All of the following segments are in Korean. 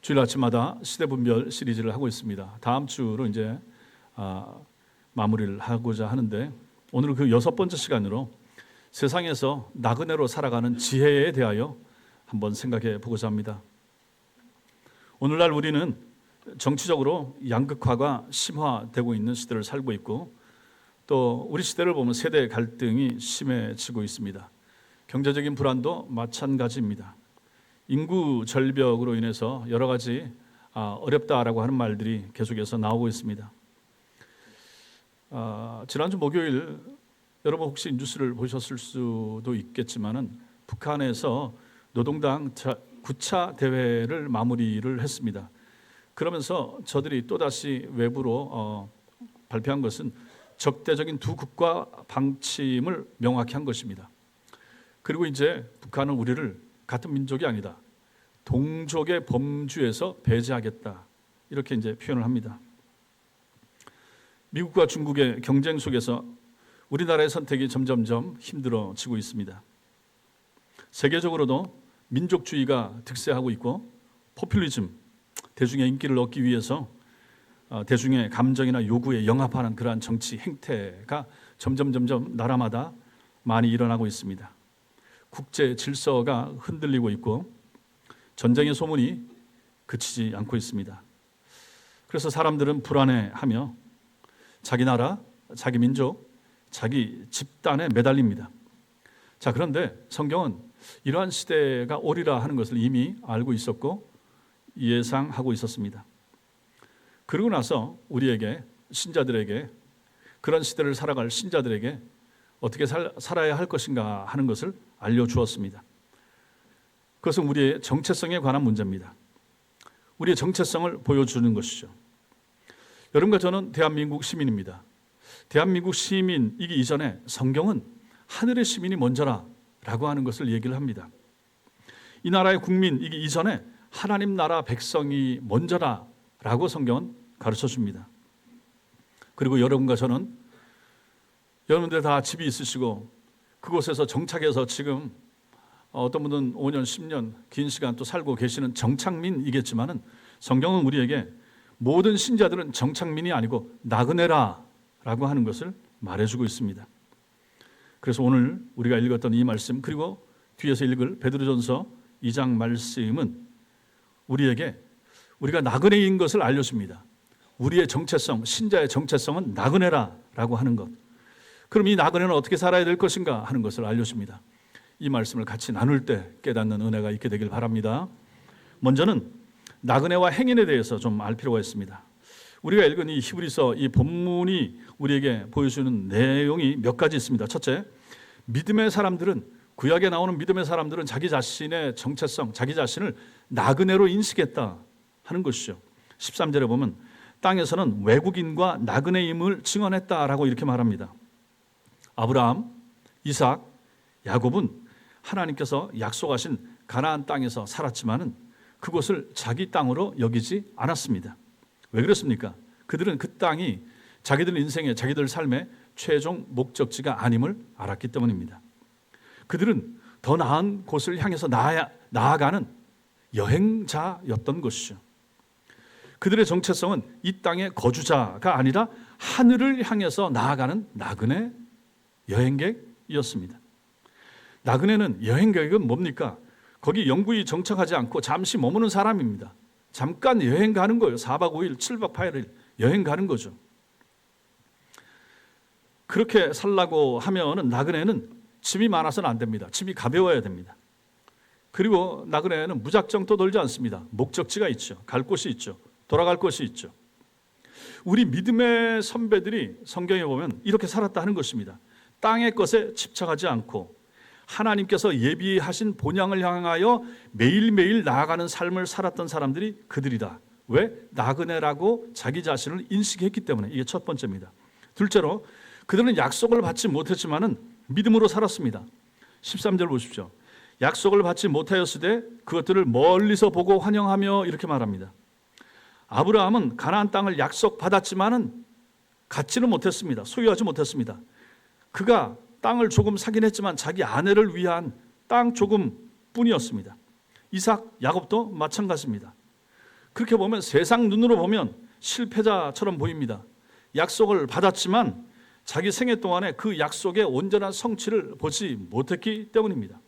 주일 아침마다 시대분별 시리즈를 하고 있습니다. 다음 주로 이제 마무리를 하고자 하는데, 오늘 그 6번째 시간으로 세상에서 나그네로 살아가는 지혜에 대하여 한번 생각해 보고자 합니다. 오늘날 우리는 정치적으로 양극화가 심화되고 있는 시대를 살고 있고, 또 우리 시대를 보면 세대 갈등이 심해지고 있습니다. 경제적인 불안도 마찬가지입니다. 인구 절벽으로 인해서 여러 가지 어렵다라고 하는 말들이 계속해서 나오고 있습니다. 지난주 목요일 여러분 혹시 뉴스를 보셨을 수도 있겠지만은 북한에서 노동당 9차 대회를 마무리를 했습니다. 그러면서 저들이 또다시 외부로 발표한 것은 적대적인 두 국가 방침을 명확히 한 것입니다. 그리고 이제 북한은 우리를 같은 민족이 아니다, 동족의 범주에서 배제하겠다, 이렇게 이제 표현을 합니다. 미국과 중국의 경쟁 속에서 우리나라의 선택이 점점점 힘들어지고 있습니다. 세계적으로도 민족주의가 득세하고 있고, 포퓰리즘, 대중의 인기를 얻기 위해서 대중의 감정이나 요구에 영합하는 그러한 정치 행태가 점점 나라마다 많이 일어나고 있습니다. 국제 질서가 흔들리고 있고, 전쟁의 소문이 그치지 않고 있습니다. 그래서 사람들은 불안해하며 자기 나라, 자기 민족, 자기 집단에 매달립니다. 자, 그런데 성경은 이러한 시대가 오리라 하는 것을 이미 알고 있었고 예상하고 있었습니다. 그러고 나서 우리에게, 신자들에게, 그런 시대를 살아갈 신자들에게 어떻게 살아야 할 것인가 하는 것을 알려주었습니다. 그것은 우리의 정체성에 관한 문제입니다. 우리의 정체성을 보여주는 것이죠. 여러분과 저는 대한민국 시민입니다. 대한민국 시민이기 이전에 성경은 하늘의 시민이 먼저라 라고 하는 것을 얘기를 합니다. 이 나라의 국민이기 이전에 하나님 나라 백성이 먼저라 라고 성경은 가르쳐 줍니다. 그리고 여러분과 저는, 여러분들 다 집이 있으시고 그곳에서 정착해서 지금 어떤 분은 5년, 10년 긴 시간 또 살고 계시는 정착민이겠지만은, 성경은 우리에게 모든 신자들은 정착민이 아니고 나그네라 라고 하는 것을 말해주고 있습니다. 그래서 오늘 우리가 읽었던 이 말씀, 그리고 뒤에서 읽을 베드로전서 2장 말씀은 우리에게 우리가 나그네인 것을 알려줍니다. 우리의 정체성, 신자의 정체성은 나그네라 라고 하는 것. 그럼 이 나그네는 어떻게 살아야 될 것인가 하는 것을 알려줍니다. 이 말씀을 같이 나눌 때 깨닫는 은혜가 있게 되길 바랍니다. 먼저는 나그네와 행인에 대해서 좀 알 필요가 있습니다. 우리가 읽은 이 히브리서 이 본문이 우리에게 보여주는 내용이 몇 가지 있습니다. 첫째, 믿음의 사람들은, 구약에 나오는 믿음의 사람들은 자기 자신의 정체성, 자기 자신을 나그네로 인식했다 하는 것이죠. 13절에 보면 땅에서는 외국인과 나그네임을 증언했다라고 이렇게 말합니다. 아브라함, 이삭, 야곱은 하나님께서 약속하신 가나안 땅에서 살았지만은 그곳을 자기 땅으로 여기지 않았습니다. 왜 그렇습니까? 그들은 그 땅이 자기들 인생의, 자기들 삶의 최종 목적지가 아님을 알았기 때문입니다. 그들은 더 나은 곳을 향해서 나아가는 여행자였던 것이죠. 그들의 정체성은 이 땅의 거주자가 아니라 하늘을 향해서 나아가는 나그네, 여행객이었습니다. 나그네는, 여행객은 뭡니까? 거기 영구히 정착하지 않고 잠시 머무는 사람입니다. 잠깐 여행 가는 거예요. 4박 5일, 7박 8일 여행 가는 거죠. 그렇게 살라고 하면은 나그네는 짐이 많아서는 안 됩니다. 짐이 가벼워야 됩니다. 그리고 나그네는 무작정 떠돌지 않습니다. 목적지가 있죠. 갈 곳이 있죠. 돌아갈 곳이 있죠. 우리 믿음의 선배들이 성경에 보면 이렇게 살았다 하는 것입니다. 땅의 것에 집착하지 않고 하나님께서 예비하신 본향을 향하여 매일매일 나아가는 삶을 살았던 사람들이 그들이다. 왜? 나그네라고 자기 자신을 인식했기 때문에. 이게 첫 번째입니다. 둘째로, 그들은 약속을 받지 못했지만은 믿음으로 살았습니다. 13절 보십시오. 약속을 받지 못하였으되 그것들을 멀리서 보고 환영하며 이렇게 말합니다. 아브라함은 가나안 땅을 약속받았지만은 갖지는 못했습니다. 소유하지 못했습니다. 그가 땅을 조금 사긴 했지만 자기 아내를 위한 땅 조금 뿐이었습니다. 이삭, 야곱도 마찬가지입니다. 그렇게 보면 세상 눈으로 보면 실패자처럼 보입니다. 약속을 받았지만 자기 생애 동안에 그 약속의 온전한 성취를 보지 못했기 때문입니다.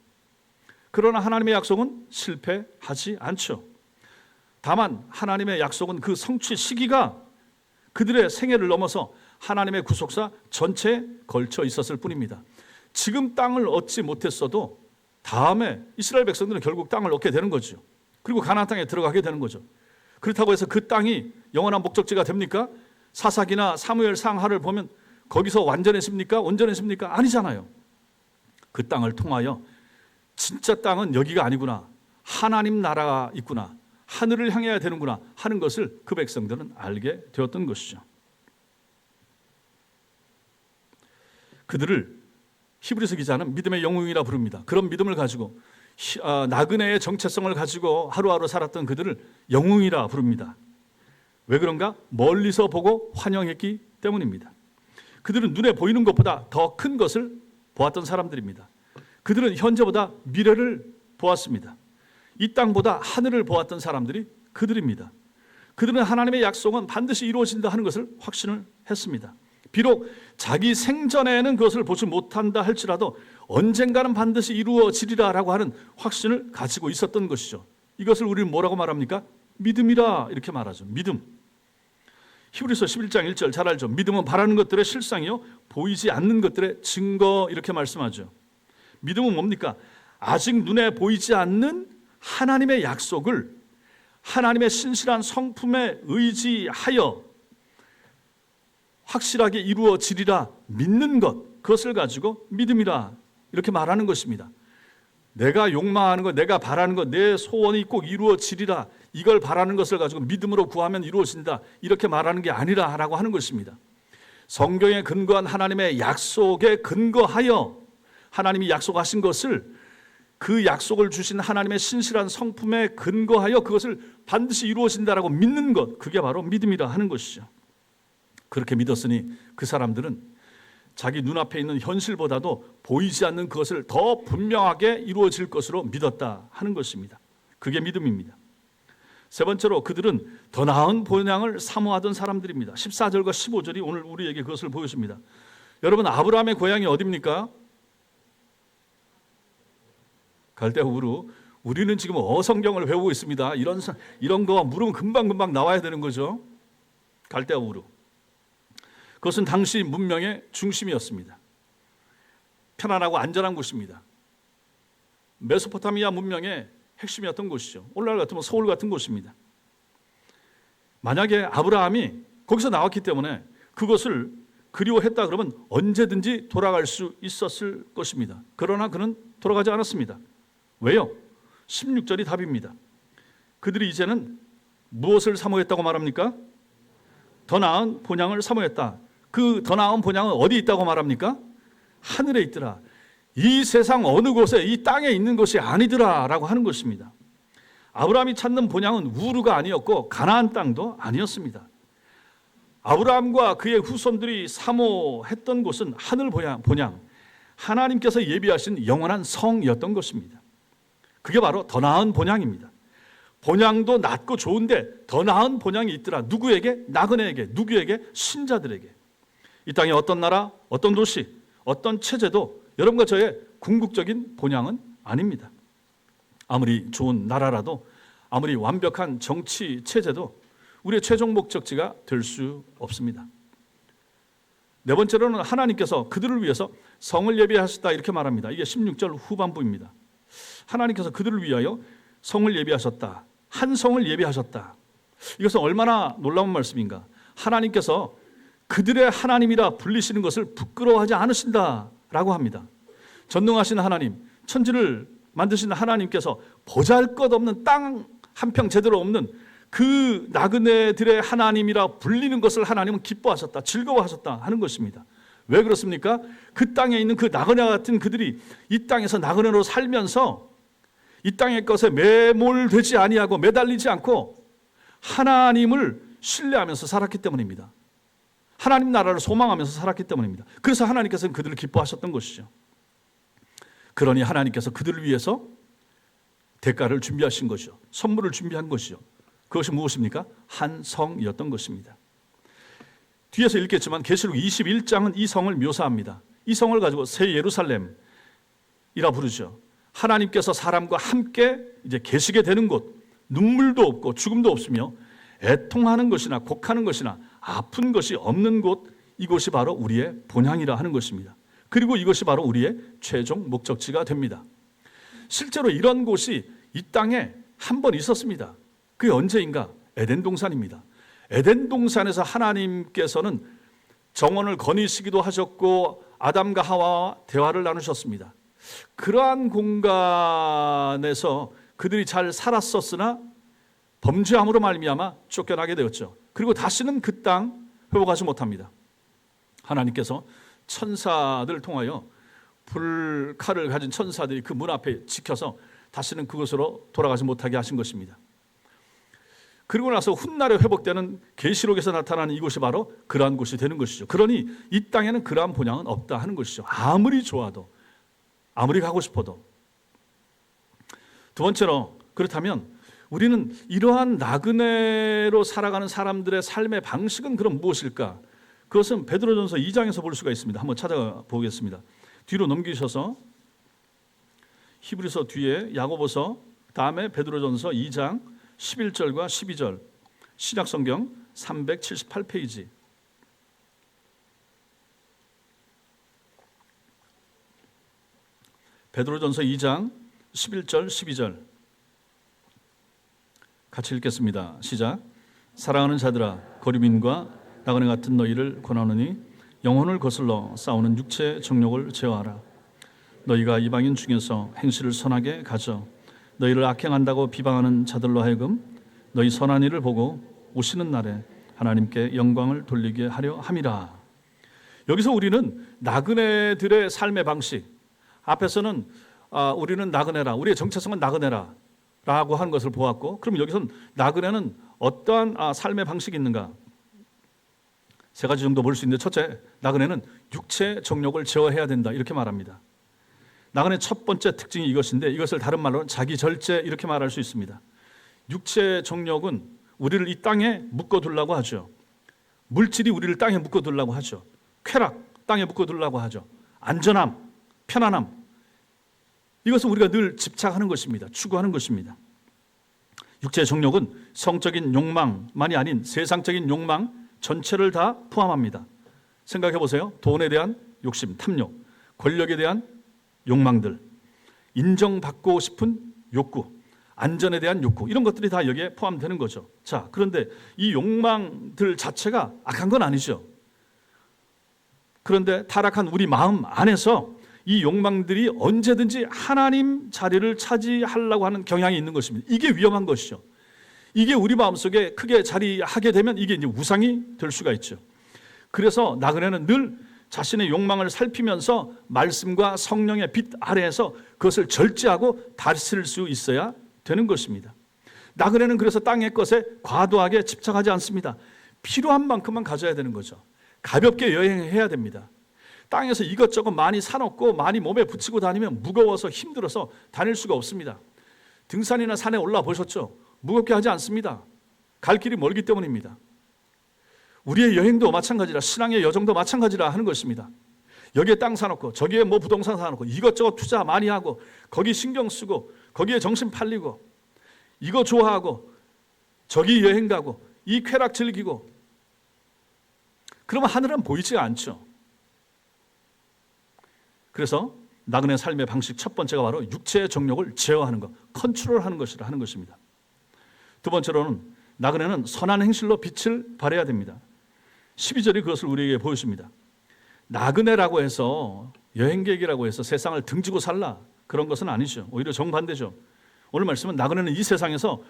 그러나 하나님의 약속은 실패하지 않죠. 다만 하나님의 약속은 그 성취 시기가 그들의 생애를 넘어서 하나님의 구속사 전체에 걸쳐 있었을 뿐입니다. 지금 땅을 얻지 못했어도 다음에 이스라엘 백성들은 결국 땅을 얻게 되는 거죠. 그리고 가나안 땅에 들어가게 되는 거죠. 그렇다고 해서 그 땅이 영원한 목적지가 됩니까? 사사기나 사무엘 상하를 보면 거기서 완전해집니까? 온전해집니까? 아니잖아요. 그 땅을 통하여 진짜 땅은 여기가 아니구나, 하나님 나라가 있구나, 하늘을 향해야 되는구나 하는 것을 그 백성들은 알게 되었던 것이죠. 그들을 히브리서 기자는 믿음의 영웅이라 부릅니다. 그런 믿음을 가지고 나그네의 정체성을 가지고 하루하루 살았던 그들을 영웅이라 부릅니다. 왜 그런가? 멀리서 보고 환영했기 때문입니다. 그들은 눈에 보이는 것보다 더 큰 것을 보았던 사람들입니다. 그들은 현재보다 미래를 보았습니다. 이 땅보다 하늘을 보았던 사람들이 그들입니다. 그들은 하나님의 약속은 반드시 이루어진다 하는 것을 확신을 했습니다. 비록 자기 생전에는 그것을 보지 못한다 할지라도 언젠가는 반드시 이루어지리라라고 하는 확신을 가지고 있었던 것이죠. 이것을 우리는 뭐라고 말합니까? 믿음이라 이렇게 말하죠. 믿음. 히브리서 11장 1절 잘 알죠. 믿음은 바라는 것들의 실상이요 보이지 않는 것들의 증거 이렇게 말씀하죠. 믿음은 뭡니까? 아직 눈에 보이지 않는 하나님의 약속을 하나님의 신실한 성품에 의지하여 확실하게 이루어지리라 믿는 것, 그것을 가지고 믿음이라 이렇게 말하는 것입니다. 내가 욕망하는 것, 내가 바라는 것, 내 소원이 꼭 이루어지리라, 이걸 바라는 것을 가지고 믿음으로 구하면 이루어진다 이렇게 말하는 게 아니라라고 하는 것입니다. 성경에 근거한 하나님의 약속에 근거하여 하나님이 약속하신 것을, 그 약속을 주신 하나님의 신실한 성품에 근거하여 그것을 반드시 이루어진다라고 믿는 것, 그게 바로 믿음이라 하는 것이죠. 그렇게 믿었으니 그 사람들은 자기 눈앞에 있는 현실보다도 보이지 않는 그것을 더 분명하게 이루어질 것으로 믿었다 하는 것입니다. 그게 믿음입니다. 세 번째로 그들은 더 나은 본향을 사모하던 사람들입니다. 14절과 15절이 오늘 우리에게 그것을 보여줍니다. 여러분, 아브라함의 고향이 어디입니까? 갈대아 우르. 우리는 지금 어성경을 배우고 있습니다. 이런 거 물으면 금방 나와야 되는 거죠. 갈대아 우르. 그것은 당시 문명의 중심이었습니다. 편안하고 안전한 곳입니다. 메소포타미아 문명의 핵심이었던 곳이죠. 오늘날 같으면 서울 같은 곳입니다. 만약에 아브라함이 거기서 나왔기 때문에 그것을 그리워했다 그러면 언제든지 돌아갈 수 있었을 것입니다. 그러나 그는 돌아가지 않았습니다. 왜요? 16절이 답입니다. 그들이 이제는 무엇을 사모했다고 말합니까? 더 나은 본향을 사모했다. 그 더 나은 본향은 어디 있다고 말합니까? 하늘에 있더라. 이 세상 어느 곳에, 이 땅에 있는 것이 아니더라 라고 하는 것입니다. 아브라함이 찾는 본향은 우르가 아니었고 가나안 땅도 아니었습니다. 아브라함과 그의 후손들이 사모했던 곳은 하늘 본향, 하나님께서 예비하신 영원한 성이었던 것입니다. 그게 바로 더 나은 본향입니다. 본향도 낮고 좋은데 더 나은 본향이 있더라. 누구에게? 나그네에게. 누구에게? 신자들에게. 이 땅에 어떤 나라, 어떤 도시, 어떤 체제도 여러분과 저의 궁극적인 본향은 아닙니다. 아무리 좋은 나라라도, 아무리 완벽한 정치 체제도 우리의 최종 목적지가 될 수 없습니다. 네 번째로는 하나님께서 그들을 위해서 성을 예비하셨다 이렇게 말합니다. 이게 16절 후반부입니다. 하나님께서 그들을 위하여 성을 예비하셨다. 한 성을 예비하셨다. 이것은 얼마나 놀라운 말씀인가. 하나님께서 그들의 하나님이라 불리시는 것을 부끄러워하지 않으신다라고 합니다. 전능하신 하나님, 천지를 만드신 하나님께서 보잘것없는 땅 한 평 제대로 없는 그 나그네들의 하나님이라 불리는 것을 하나님은 기뻐하셨다, 즐거워하셨다 하는 것입니다. 왜 그렇습니까? 그 땅에 있는 그 나그네 같은 그들이 이 땅에서 나그네로 살면서 이 땅의 것에 매몰되지 아니하고 매달리지 않고 하나님을 신뢰하면서 살았기 때문입니다. 하나님 나라를 소망하면서 살았기 때문입니다. 그래서 하나님께서는 그들을 기뻐하셨던 것이죠. 그러니 하나님께서 그들을 위해서 대가를 준비하신 것이죠. 선물을 준비한 것이죠. 그것이 무엇입니까? 한 성이었던 것입니다. 뒤에서 읽겠지만 계시록 21장은 이 성을 묘사합니다. 이 성을 가지고 새 예루살렘이라 부르죠. 하나님께서 사람과 함께 이제 계시게 되는 곳, 눈물도 없고 죽음도 없으며 애통하는 것이나 곡하는 것이나 아픈 것이 없는 곳, 이곳이 바로 우리의 본향이라 하는 것입니다. 그리고 이것이 바로 우리의 최종 목적지가 됩니다. 실제로 이런 곳이 이 땅에 한 번 있었습니다. 그게 언제인가? 에덴 동산입니다. 에덴 동산에서 하나님께서는 정원을 거니시기도 하셨고 아담과 하와와 대화를 나누셨습니다. 그러한 공간에서 그들이 잘 살았었으나 범죄함으로 말미암아 쫓겨나게 되었죠. 그리고 다시는 그 땅 회복하지 못합니다. 하나님께서 천사들을 통하여 불칼을 가진 천사들이 그 문 앞에 지켜서 다시는 그곳으로 돌아가지 못하게 하신 것입니다. 그리고 나서 훗날에 회복되는 계시록에서 나타나는 이곳이 바로 그러한 곳이 되는 것이죠. 그러니 이 땅에는 그러한 본향은 없다 하는 것이죠. 아무리 좋아도, 아무리 가고 싶어도. 두 번째로, 그렇다면 우리는 이러한 나그네로 살아가는 사람들의 삶의 방식은 그럼 무엇일까? 그것은 베드로전서 2장에서 볼 수가 있습니다. 한번 찾아보겠습니다. 뒤로 넘기셔서 히브리서 뒤에 야고보서, 다음에 베드로전서 2장 11절과 12절, 신약성경 378페이지. 베드로전서 2장 11절 12절 같이 읽겠습니다. 시작. 사랑하는 자들아, 거류민과 나그네 같은 너희를 권하노니 영혼을 거슬러 싸우는 육체의 정욕을 제어하라. 너희가 이방인 중에서 행실을 선하게 가져 너희를 악행한다고 비방하는 자들로 하여금 너희 선한 일을 보고 오시는 날에 하나님께 영광을 돌리게 하려 함이라. 여기서 우리는 나그네들의 삶의 방식, 앞에서는 우리는 나그네라, 우리의 정체성은 나그네라 라고 하는 것을 보았고, 그럼 여기서는 나그네는 어떠한 삶의 방식이 있는가? 세 가지 정도 볼 수 있는데, 첫째, 나그네는 육체 정욕을 제어해야 된다 이렇게 말합니다. 나그네 첫 번째 특징이 이것인데, 이것을 다른 말로는 자기 절제 이렇게 말할 수 있습니다. 육체 정욕은 우리를 이 땅에 묶어두려고 하죠. 물질이 우리를 땅에 묶어두려고 하죠. 쾌락, 땅에 묶어두려고 하죠. 안전함, 편안함, 이것은 우리가 늘 집착하는 것입니다. 추구하는 것입니다. 육체의 정욕은 성적인 욕망만이 아닌 세상적인 욕망 전체를 다 포함합니다. 생각해 보세요. 돈에 대한 욕심, 탐욕, 권력에 대한 욕망들, 인정받고 싶은 욕구, 안전에 대한 욕구, 이런 것들이 다 여기에 포함되는 거죠. 자, 그런데 이 욕망들 자체가 악한 건 아니죠. 그런데 타락한 우리 마음 안에서 이 욕망들이 언제든지 하나님 자리를 차지하려고 하는 경향이 있는 것입니다. 이게 위험한 것이죠. 이게 우리 마음속에 크게 자리하게 되면 이게 이제 우상이 될 수가 있죠. 그래서 나그네는 늘 자신의 욕망을 살피면서 말씀과 성령의 빛 아래에서 그것을 절제하고 다스릴 수 있어야 되는 것입니다. 나그네는 그래서 땅의 것에 과도하게 집착하지 않습니다. 필요한 만큼만 가져야 되는 거죠. 가볍게 여행해야 됩니다. 땅에서 이것저것 많이 사놓고 많이 몸에 붙이고 다니면 무거워서 힘들어서 다닐 수가 없습니다. 등산이나 산에 올라 보셨죠? 무겁게 하지 않습니다. 갈 길이 멀기 때문입니다. 우리의 여행도 마찬가지라, 신앙의 여정도 마찬가지라 하는 것입니다. 여기에 땅 사놓고 저기에 뭐 부동산 사놓고 이것저것 투자 많이 하고 거기 신경 쓰고 거기에 정신 팔리고 이거 좋아하고 저기 여행 가고 이 쾌락 즐기고, 그러면 하늘은 보이지 않죠. 그래서 나그네 삶의 방식 첫 번째가 바로 육체의 정욕을 제어하는 것, 컨트롤하는 것이라 하는 것입니다. 두 번째로는 나그네는 선한 행실로 빛을 발해야 됩니다. 12절이 그것을 우리에게 보여줍니다. 나그네라고 해서, 여행객이라고 해서 세상을 등지고 살라, 그런 것은 아니죠. 오히려 정반대죠. 오늘 말씀은 나그네는 이 세상에서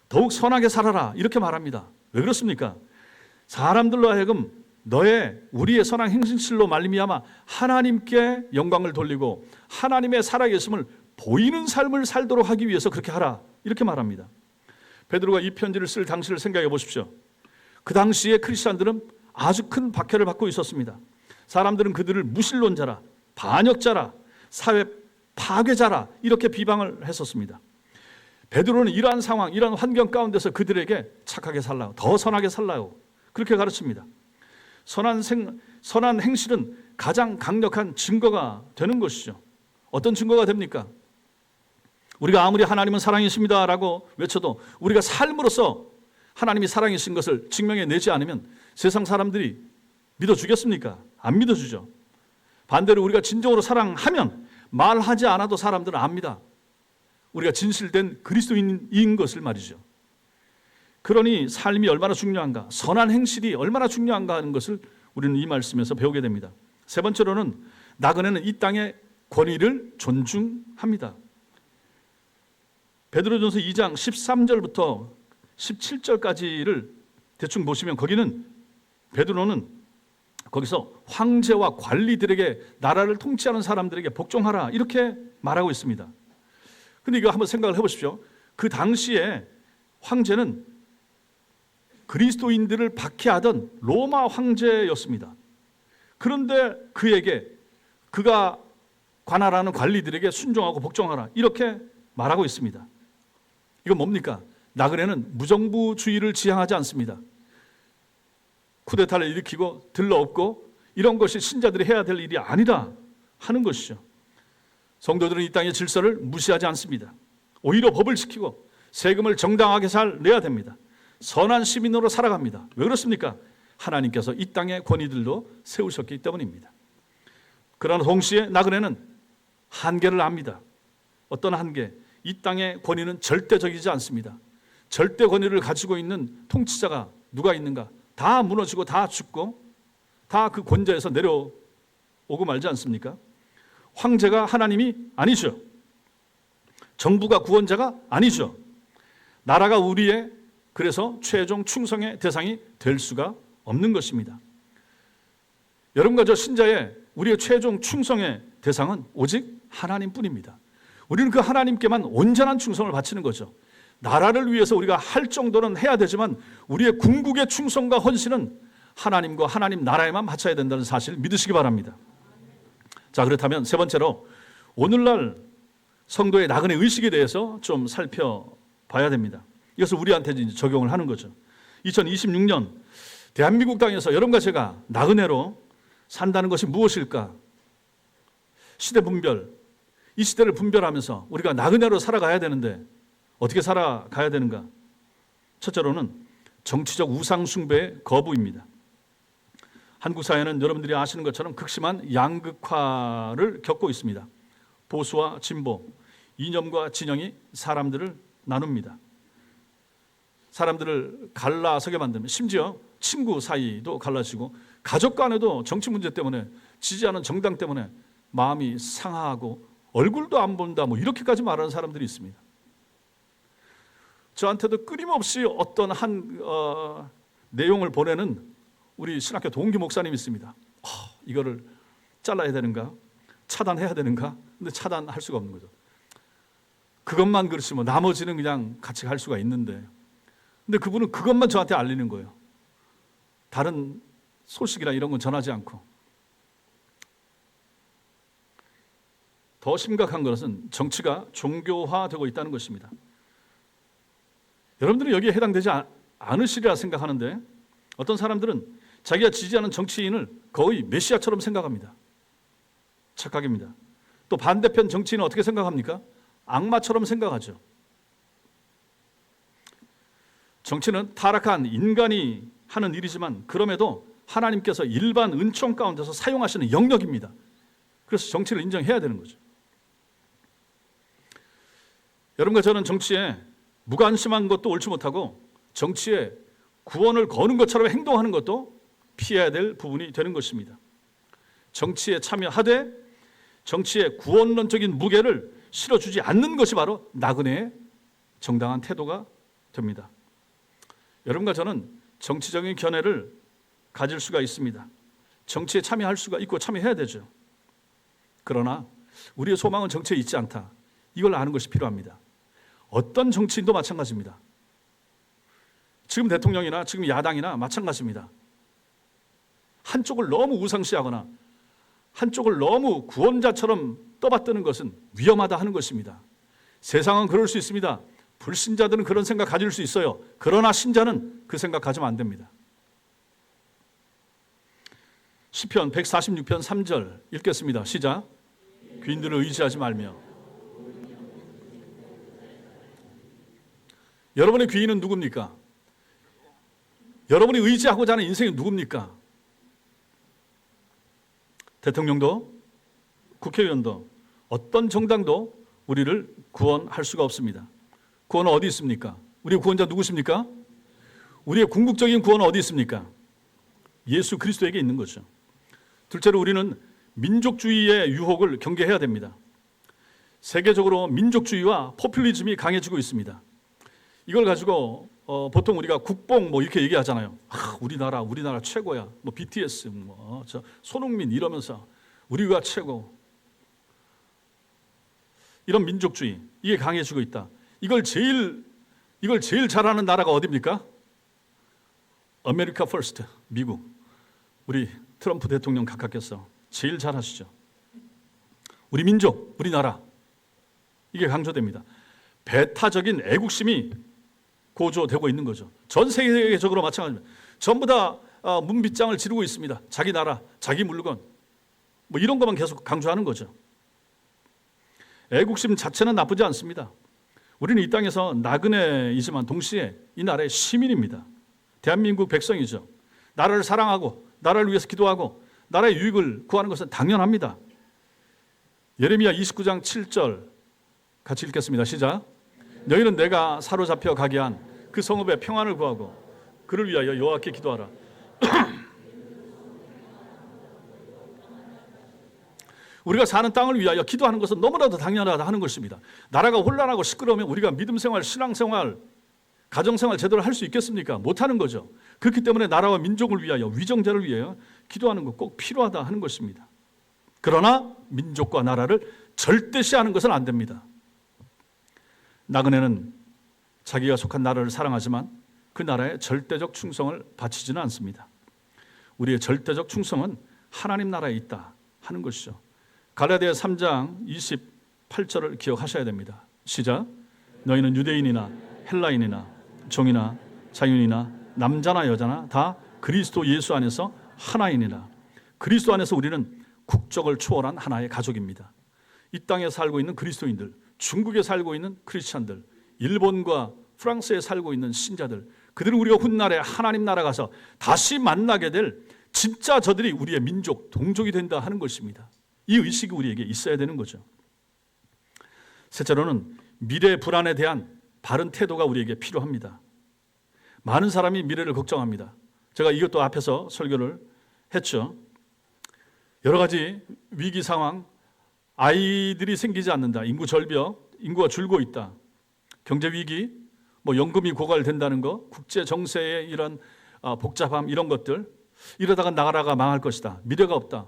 더욱 선하게 살아라 이렇게 말합니다. 왜 그렇습니까? 사람들로 하여금 우리의 선한 행실로 말미암아 하나님께 영광을 돌리고 하나님의 살아계심을 보이는 삶을 살도록 하기 위해서 그렇게 하라 이렇게 말합니다. 베드로가 이 편지를 쓸 당시를 생각해 보십시오. 그 당시에 크리스찬들은 아주 큰 박해를 받고 있었습니다. 사람들은 그들을 무신론자라, 반역자라, 사회 파괴자라 이렇게 비방을 했었습니다. 베드로는 이러한 상황, 이러한 환경 가운데서 그들에게 착하게 살라고, 더 선하게 살라고 그렇게 가르칩니다. 선한 행실은 가장 강력한 증거가 되는 것이죠. 어떤 증거가 됩니까? 우리가 아무리 하나님은 사랑이십니다라고 외쳐도 우리가 삶으로서 하나님이 사랑이신 것을 증명해내지 않으면 세상 사람들이 믿어주겠습니까? 안 믿어주죠. 반대로 우리가 진정으로 사랑하면 말하지 않아도 사람들은 압니다. 우리가 진실된 그리스도인인 것을 말이죠. 그러니 삶이 얼마나 중요한가, 선한 행실이 얼마나 중요한가 하는 것을 우리는 이 말씀에서 배우게 됩니다. 세 번째로는 나그네는 이 땅의 권위를 존중합니다. 베드로전서 2장 13절부터 17절까지를 대충 보시면 거기는 베드로는 거기서 황제와 관리들에게, 나라를 통치하는 사람들에게 복종하라 이렇게 말하고 있습니다. 근데 이거 한번 생각을 해보십시오. 그 당시에 황제는 그리스도인들을 박해하던 로마 황제였습니다. 그런데 그에게, 그가 관할하는 관리들에게 순종하고 복종하라 이렇게 말하고 있습니다. 이건 뭡니까? 나그네는 무정부주의를 지향하지 않습니다. 쿠데타를 일으키고 들러엎고 이런 것이 신자들이 해야 될 일이 아니라 하는 것이죠. 성도들은 이 땅의 질서를 무시하지 않습니다. 오히려 법을 지키고 세금을 정당하게 잘 내야 됩니다. 선한 시민으로 살아갑니다. 왜 그렇습니까? 하나님께서 이 땅의 권위들도 세우셨기 때문입니다. 그러나 동시에 나그네는 한계를 압니다. 어떤 한계? 이 땅의 권위는 절대적이지 않습니다. 절대 권위를 가지고 있는 통치자가 누가 있는가? 다 무너지고 다 죽고 다 그 권좌에서 내려오고 말지 않습니까? 황제가 하나님이 아니죠. 정부가 구원자가 아니죠. 나라가 우리의 그래서 최종 충성의 대상이 될 수가 없는 것입니다. 여러분과 저 신자의 우리의 최종 충성의 대상은 오직 하나님뿐입니다. 우리는 그 하나님께만 온전한 충성을 바치는 거죠. 나라를 위해서 우리가 할 정도는 해야 되지만 우리의 궁극의 충성과 헌신은 하나님과 하나님 나라에만 바쳐야 된다는 사실을 믿으시기 바랍니다. 자, 그렇다면 세 번째로 오늘날 성도의 나그네 의식에 대해서 좀 살펴봐야 됩니다. 이것을 우리한테 이제 적용을 하는 거죠. 2026년 대한민국 땅에서 여러분과 제가 나그네로 산다는 것이 무엇일까? 시대 분별, 이 시대를 분별하면서 우리가 나그네로 살아가야 되는데 어떻게 살아가야 되는가? 첫째로는 정치적 우상 숭배의 거부입니다. 한국 사회는 여러분들이 아시는 것처럼 극심한 양극화를 겪고 있습니다. 보수와 진보, 이념과 진영이 사람들을 나눕니다. 사람들을 갈라서게 만듭니다. 심지어 친구 사이도 갈라지고 가족 간에도 정치 문제 때문에, 지지하는 정당 때문에 마음이 상하고 얼굴도 안 본다 이렇게까지 말하는 사람들이 있습니다. 저한테도 끊임없이 어떤 내용을 보내는 우리 신학교 동기 목사님이 있습니다. 이거를 잘라야 되는가? 차단해야 되는가? 근데 차단할 수가 없는 거죠. 그것만 그렇지 나머지는 그냥 같이 갈 수가 있는데, 근데 그분은 그것만 저한테 알리는 거예요. 다른 소식이나 이런 건 전하지 않고. 더 심각한 것은 정치가 종교화되고 있다는 것입니다. 여러분들은 여기에 해당되지 않으시리라 생각하는데 어떤 사람들은 자기가 지지하는 정치인을 거의 메시아처럼 생각합니다. 착각입니다. 또 반대편 정치인은 어떻게 생각합니까? 악마처럼 생각하죠. 정치는 타락한 인간이 하는 일이지만 그럼에도 하나님께서 일반 은총 가운데서 사용하시는 영역입니다. 그래서 정치를 인정해야 되는 거죠. 여러분과 저는 정치에 무관심한 것도 옳지 못하고 정치에 구원을 거는 것처럼 행동하는 것도 피해야 될 부분이 되는 것입니다. 정치에 참여하되 정치에 구원론적인 무게를 실어주지 않는 것이 바로 나그네의 정당한 태도가 됩니다. 여러분과 저는 정치적인 견해를 가질 수가 있습니다. 정치에 참여할 수가 있고 참여해야 되죠. 그러나 우리의 소망은 정치에 있지 않다. 이걸 아는 것이 필요합니다. 어떤 정치인도 마찬가지입니다. 지금 대통령이나 지금 야당이나 마찬가지입니다. 한쪽을 너무 우상시하거나 한쪽을 너무 구원자처럼 떠받드는 것은 위험하다 하는 것입니다. 세상은 그럴 수 있습니다. 불신자들은 그런 생각 가질 수 있어요. 그러나 신자는 그 생각 가지면 안 됩니다. 시편 146편 3절 읽겠습니다. 시작. 귀인들을 의지하지 말며. 여러분의 귀인은 누굽니까? 여러분이 의지하고자 하는 인생이 누굽니까? 대통령도 국회의원도 어떤 정당도 우리를 구원할 수가 없습니다. 구원은 어디 있습니까? 우리의 구원자 누구십니까? 우리의 궁극적인 구원은 어디 있습니까? 예수 그리스도에게 있는 거죠. 둘째로 우리는 민족주의의 유혹을 경계해야 됩니다. 세계적으로 민족주의와 포퓰리즘이 강해지고 있습니다. 이걸 가지고 보통 우리가 국뽕 뭐 이렇게 얘기하잖아요. 우리나라 최고야. 뭐 BTS, 저 손흥민 이러면서 우리가 최고. 이런 민족주의 이게 강해지고 있다. 이걸 제일 잘하는 나라가 어디입니까? 아메리카 퍼스트, 미국. 우리 트럼프 대통령 각하께서 제일 잘하시죠. 우리 민족, 우리나라 이게 강조됩니다. 배타적인 애국심이 고조되고 있는 거죠. 전 세계적으로 마찬가지입니다. 전부 다 문빗장을 지르고 있습니다. 자기 나라, 자기 물건 뭐 이런 것만 계속 강조하는 거죠. 애국심 자체는 나쁘지 않습니다. 우리는 이 땅에서 나그네이지만 동시에 이 나라의 시민입니다. 대한민국 백성이죠. 나라를 사랑하고 나라를 위해서 기도하고 나라의 유익을 구하는 것은 당연합니다. 예레미야 29장 7절 같이 읽겠습니다. 시작. 너희는 내가 사로잡혀 가게 한 그 성읍의 평안을 구하고 그를 위하여 여호와께 기도하라. 우리가 사는 땅을 위하여 기도하는 것은 너무나도 당연하다 하는 것입니다. 나라가 혼란하고 시끄러우면 우리가 믿음생활, 신앙생활, 가정생활 제대로 할 수 있겠습니까? 못하는 거죠. 그렇기 때문에 나라와 민족을 위하여, 위정자를 위하여 기도하는 것 꼭 필요하다 하는 것입니다. 그러나 민족과 나라를 절대시하는 것은 안 됩니다. 나그네는 자기가 속한 나라를 사랑하지만 그 나라에 절대적 충성을 바치지는 않습니다. 우리의 절대적 충성은 하나님 나라에 있다 하는 것이죠. 갈라디아 3장 28절을 기억하셔야 됩니다. 시작. 너희는 유대인이나 헬라인이나 종이나 자유인이나 남자나 여자나 다 그리스도 예수 안에서 하나이니라. 그리스도 안에서 우리는 국적을 초월한 하나의 가족입니다. 이 땅에 살고 있는 그리스도인들, 중국에 살고 있는 크리스찬들, 일본과 프랑스에 살고 있는 신자들, 그들은 우리가 훗날에 하나님 나라 가서 다시 만나게 될 진짜 저들이 우리의 민족, 동족이 된다 하는 것입니다. 이 의식이 우리에게 있어야 되는 거죠. 셋째로는 미래 불안에 대한 바른 태도가 우리에게 필요합니다. 많은 사람이 미래를 걱정합니다. 제가 이것도 앞에서 설교를 했죠. 여러 가지 위기 상황, 아이들이 생기지 않는다, 인구 절벽, 인구가 줄고 있다, 경제 위기, 뭐 연금이 고갈된다는 거, 국제 정세의 이런 복잡함 이런 것들, 이러다가 나라가 망할 것이다, 미래가 없다.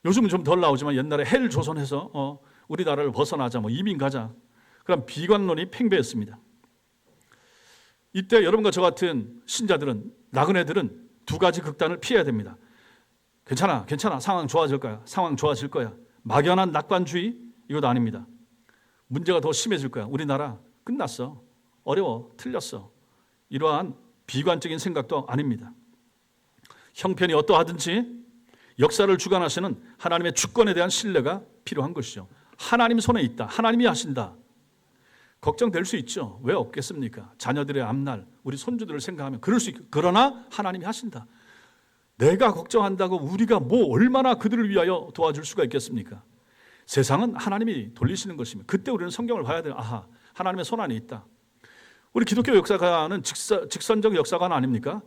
요즘은 좀 덜 나오지만 옛날에 헬 조선해서 우리나라를 벗어나자, 뭐 이민 가자, 그런 비관론이 팽배했습니다. 이때 여러분과 저 같은 신자들은, 나그네들은 두 가지 극단을 피해야 됩니다. 괜찮아, 상황 좋아질 거야, 상황 좋아질 거야. 막연한 낙관주의, 이것도 아닙니다. 문제가 더 심해질 거야. 우리나라 끝났어, 어려워, 틀렸어, 이러한 비관적인 생각도 아닙니다. 형편이 어떠하든지 역사를 주관하시는 하나님의 주권에 대한 신뢰가 필요한 것이죠. 하나님 손에 있다, 하나님이 하신다. 걱정될 수 있죠. 왜 없겠습니까? 자녀들의 앞날, 우리 손주들을 생각하면 그럴 수 있고, 그러나 하나님이 하신다. 내가 걱정한다고 우리가 뭐 얼마나 그들을 위하여 도와줄 수가 있겠습니까? 세상은 하나님이 돌리시는 것입니다. 그때 우리는 성경을 봐야 돼요. 아하, 하나님의 손 안에 있다. 우리 기독교 역사가는 직선적 역사관 아닙니까?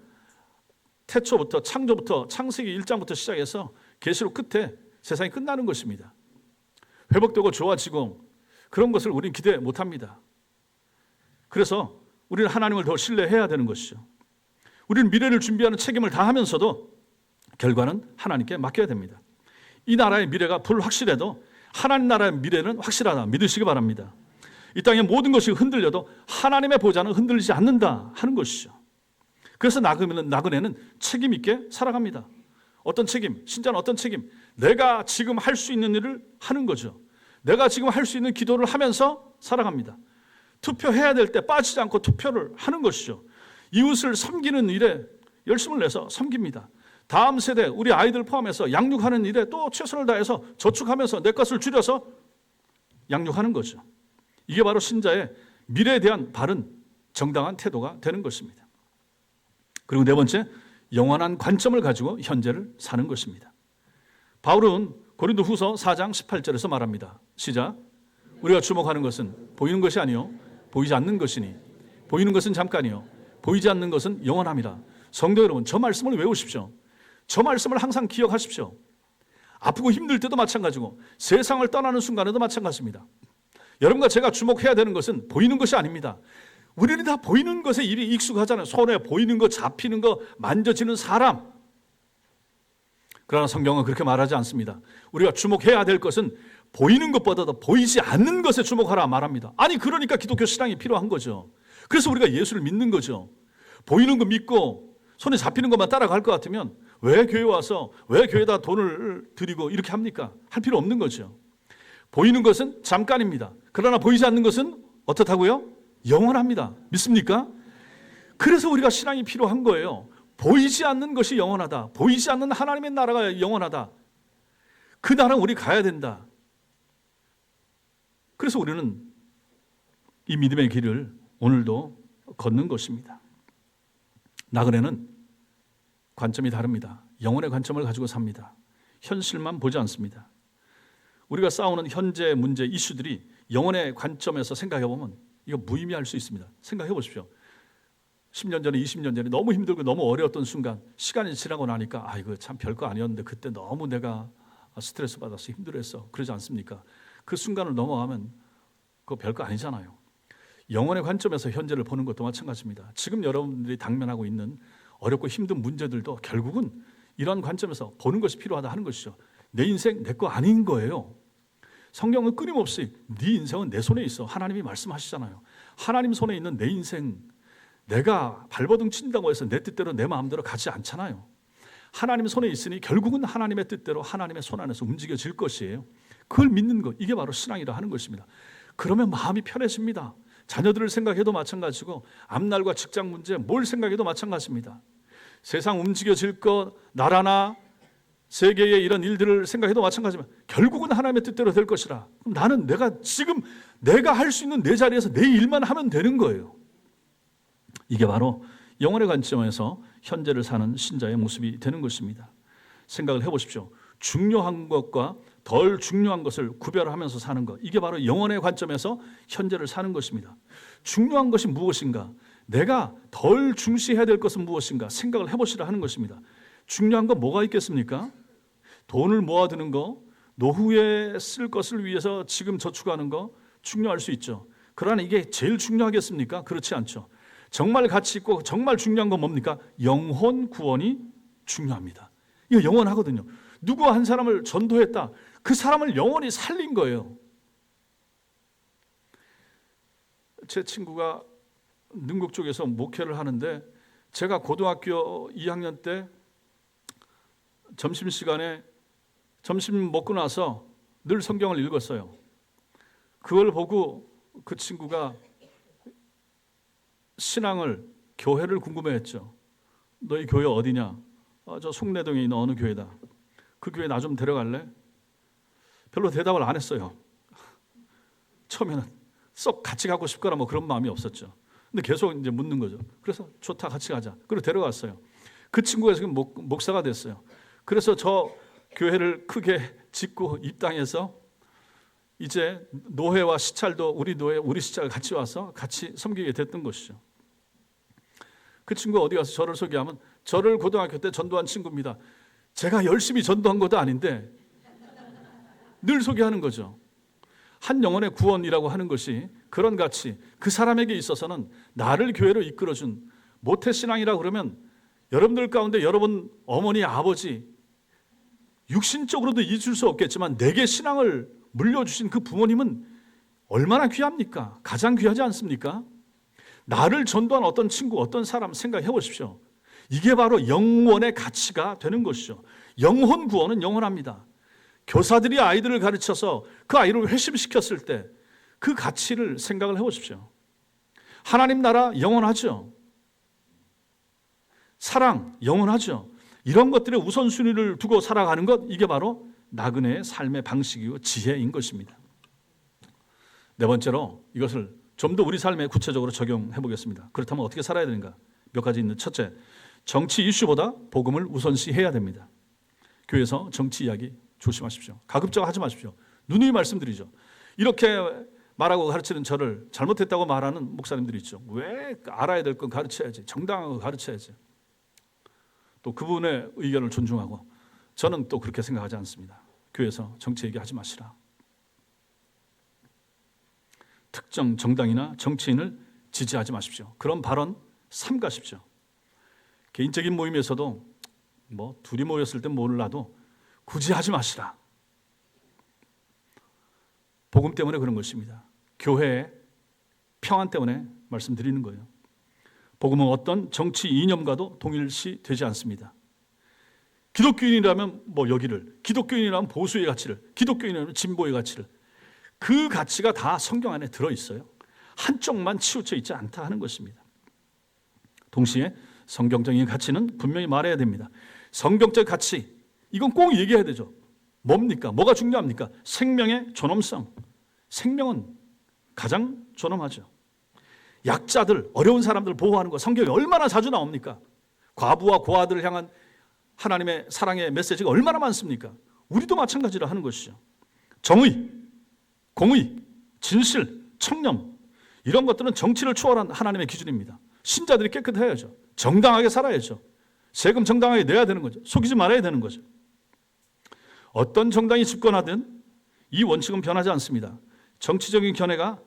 태초부터, 창조부터, 창세기 1장부터 시작해서 계시록 끝에 세상이 끝나는 것입니다. 회복되고 좋아지고 그런 것을 우리는 기대 못합니다. 그래서 우리는 하나님을 더 신뢰해야 되는 것이죠. 우리는 미래를 준비하는 책임을 다하면서도 결과는 하나님께 맡겨야 됩니다. 이 나라의 미래가 불확실해도 하나님 나라의 미래는 확실하다 믿으시기 바랍니다. 이 땅의 모든 것이 흔들려도 하나님의 보좌는 흔들리지 않는다 하는 것이죠. 그래서 나그네는 책임 있게 살아갑니다. 어떤 책임? 신자는 어떤 책임? 내가 지금 할 수 있는 일을 하는 거죠. 내가 지금 할 수 있는 기도를 하면서 살아갑니다. 투표해야 될 때 빠지지 않고 투표를 하는 것이죠. 이웃을 섬기는 일에 열심을 내서 섬깁니다. 다음 세대 우리 아이들 포함해서 양육하는 일에 또 최선을 다해서 저축하면서 내 것을 줄여서 양육하는 거죠. 이게 바로 신자의 미래에 대한 바른 정당한 태도가 되는 것입니다. 그리고 네 번째, 영원한 관점을 가지고 현재를 사는 것입니다. 바울은 고린도후서 4장 18절에서 말합니다. 시작. 우리가 주목하는 것은 보이는 것이 아니요 보이지 않는 것이니 보이는 것은 잠깐이요 보이지 않는 것은 영원함이라. 성도 여러분, 저 말씀을 외우십시오. 저 말씀을 항상 기억하십시오. 아프고 힘들 때도 마찬가지고 세상을 떠나는 순간에도 마찬가지입니다. 여러분과 제가 주목해야 되는 것은 보이는 것이 아닙니다. 우리는 다 보이는 것에 입이 익숙하잖아요. 손에 보이는 거, 잡히는 거, 만져지는 사람. 그러나 성경은 그렇게 말하지 않습니다. 우리가 주목해야 될 것은 보이는 것보다도 보이지 않는 것에 주목하라 말합니다. 아니, 그러니까 기독교 신앙이 필요한 거죠. 그래서 우리가 예수를 믿는 거죠. 보이는 거 믿고 손에 잡히는 것만 따라갈 것 같으면 왜 교회 와서 왜 교회에다 돈을 드리고 이렇게 합니까? 할 필요 없는 거죠. 보이는 것은 잠깐입니다. 그러나 보이지 않는 것은 어떻다고요? 영원합니다. 믿습니까? 그래서 우리가 신앙이 필요한 거예요. 보이지 않는 것이 영원하다. 보이지 않는 하나님의 나라가 영원하다. 그 나라 우리 가야 된다. 그래서 우리는 이 믿음의 길을 오늘도 걷는 것입니다. 나그네는 관점이 다릅니다. 영혼의 관점을 가지고 삽니다. 현실만 보지 않습니다. 우리가 싸우는 현재 문제 이슈들이 영혼의 관점에서 생각해 보면 이거 무의미할 수 있습니다. 생각해 보십시오. 10년 전에 20년 전에 너무 힘들고 너무 어려웠던 순간 시간이 지나고 나니까 이거 참 별거 아니었는데 그때 너무 내가 스트레스 받아서 힘들었어. 그러지 않습니까? 그 순간을 넘어가면 그거 별거 아니잖아요. 영혼의 관점에서 현재를 보는 것도 마찬가지입니다. 지금 여러분들이 당면하고 있는 어렵고 힘든 문제들도 결국은 이런 관점에서 보는 것이 필요하다 하는 것이죠. 내 인생 내 거 아닌 거예요. 성경은 끊임없이 네 인생은 내 손에 있어. 하나님이 말씀하시잖아요. 하나님 손에 있는 내 인생, 내가 발버둥 친다고 해서 내 뜻대로 내 마음대로 가지 않잖아요. 하나님 손에 있으니 결국은 하나님의 뜻대로 하나님의 손 안에서 움직여질 것이에요. 그걸 믿는 것, 이게 바로 신앙이라 하는 것입니다. 그러면 마음이 편해집니다. 자녀들을 생각해도 마찬가지고 앞날과 직장 문제 뭘 생각해도 마찬가지입니다. 세상 움직여질 것, 나라나 세계의 이런 일들을 생각해도 마찬가지지만 결국은 하나님의 뜻대로 될 것이라. 그럼 나는 내가 할 수 있는 내 자리에서 내 일만 하면 되는 거예요. 이게 바로 영혼의 관점에서 현재를 사는 신자의 모습이 되는 것입니다. 생각을 해보십시오. 중요한 것과 덜 중요한 것을 구별하면서 사는 것, 이게 바로 영혼의 관점에서 현재를 사는 것입니다. 중요한 것이 무엇인가? 내가 덜 중시해야 될 것은 무엇인가? 생각을 해보시라 하는 것입니다. 중요한 건 뭐가 있겠습니까? 돈을 모아두는 거, 노후에 쓸 것을 위해서 지금 저축하는 거 중요할 수 있죠. 그러나 이게 제일 중요하겠습니까? 그렇지 않죠. 정말 가치 있고 정말 중요한 건 뭡니까? 영혼 구원이 중요합니다. 이거 영원하거든요. 누구 한 사람을 전도했다. 그 사람을 영원히 살린 거예요. 제 친구가 능국 쪽에서 목회를 하는데 제가 고등학교 2학년 때 점심시간에 점심 먹고 나서 늘 성경을 읽었어요. 그걸 보고 그 친구가 신앙을, 교회를 궁금해했죠. 너희 교회 어디냐? 저 송내동에 있는 어느 교회다. 그 교회 나 좀 데려갈래? 별로 대답을 안 했어요. 처음에는 썩 같이 가고 싶거나 뭐 그런 마음이 없었죠. 근데 계속 이제 묻는 거죠. 그래서 좋다, 같이 가자. 그리고 데려갔어요. 그 친구가 지금 목사가 됐어요. 그래서 저 교회를 크게 짓고 입당해서 이제 노회와 시찰도 우리 노회, 우리 시찰 같이 와서 같이 섬기게 됐던 것이죠. 그 친구가 어디 가서 저를 소개하면 저를 고등학교 때 전도한 친구입니다. 제가 열심히 전도한 것도 아닌데 늘 소개하는 거죠. 한 영혼의 구원이라고 하는 것이 그런 가치, 그 사람에게 있어서는 나를 교회로 이끌어준 모태신앙이라고 그러면 여러분들 가운데 여러분 어머니, 아버지 육신적으로도 잊을 수 없겠지만 내게 신앙을 물려주신 그 부모님은 얼마나 귀합니까? 가장 귀하지 않습니까? 나를 전도한 어떤 친구, 어떤 사람 생각해 보십시오. 이게 바로 영혼의 가치가 되는 것이죠. 영혼 구원은 영원합니다. 교사들이 아이들을 가르쳐서 그 아이를 회심시켰을 때 그 가치를 생각을 해보십시오. 하나님 나라 영원하죠. 사랑 영원하죠. 이런 것들의 우선순위를 두고 살아가는 것, 이게 바로 나그네의 삶의 방식이고 지혜인 것입니다. 네 번째로 이것을 좀 더 우리 삶에 구체적으로 적용해 보겠습니다. 그렇다면 어떻게 살아야 되는가? 몇 가지 있는. 첫째, 정치 이슈보다 복음을 우선시해야 됩니다. 교회에서 정치 이야기 조심하십시오. 가급적 하지 마십시오. 누누이 말씀드리죠. 이렇게 말하고 가르치는 저를 잘못했다고 말하는 목사님들이 있죠. 왜 알아야 될 건 가르쳐야지, 정당하고 가르쳐야지. 또 그분의 의견을 존중하고, 저는 또 그렇게 생각하지 않습니다. 교회에서 정치 얘기하지 마시라. 특정 정당이나 정치인을 지지하지 마십시오. 그런 발언 삼가십시오. 개인적인 모임에서도 둘이 모였을 땐 몰라도 굳이 하지 마시라. 복음 때문에 그런 것입니다. 교회의 평안 때문에 말씀드리는 거예요. 복음은 어떤 정치 이념과도 동일시 되지 않습니다. 기독교인이라면 여기를, 기독교인이라면 보수의 가치를, 기독교인이라면 진보의 가치를, 그 가치가 다 성경 안에 들어있어요. 한쪽만 치우쳐 있지 않다 하는 것입니다. 동시에 성경적인 가치는 분명히 말해야 됩니다. 성경적 가치, 이건 꼭 얘기해야 되죠. 뭡니까? 뭐가 중요합니까? 생명의 존엄성. 생명은 가장 존엄하죠. 약자들, 어려운 사람들 보호하는 거 성경에 얼마나 자주 나옵니까? 과부와 고아들을 향한 하나님의 사랑의 메시지가 얼마나 많습니까? 우리도 마찬가지로 하는 것이죠. 정의, 공의, 진실, 청렴, 이런 것들은 정치를 초월한 하나님의 기준입니다. 신자들이 깨끗해야죠. 정당하게 살아야죠. 세금 정당하게 내야 되는 거죠. 속이지 말아야 되는 거죠. 어떤 정당이 집권하든 이 원칙은 변하지 않습니다. 정치적인 견해가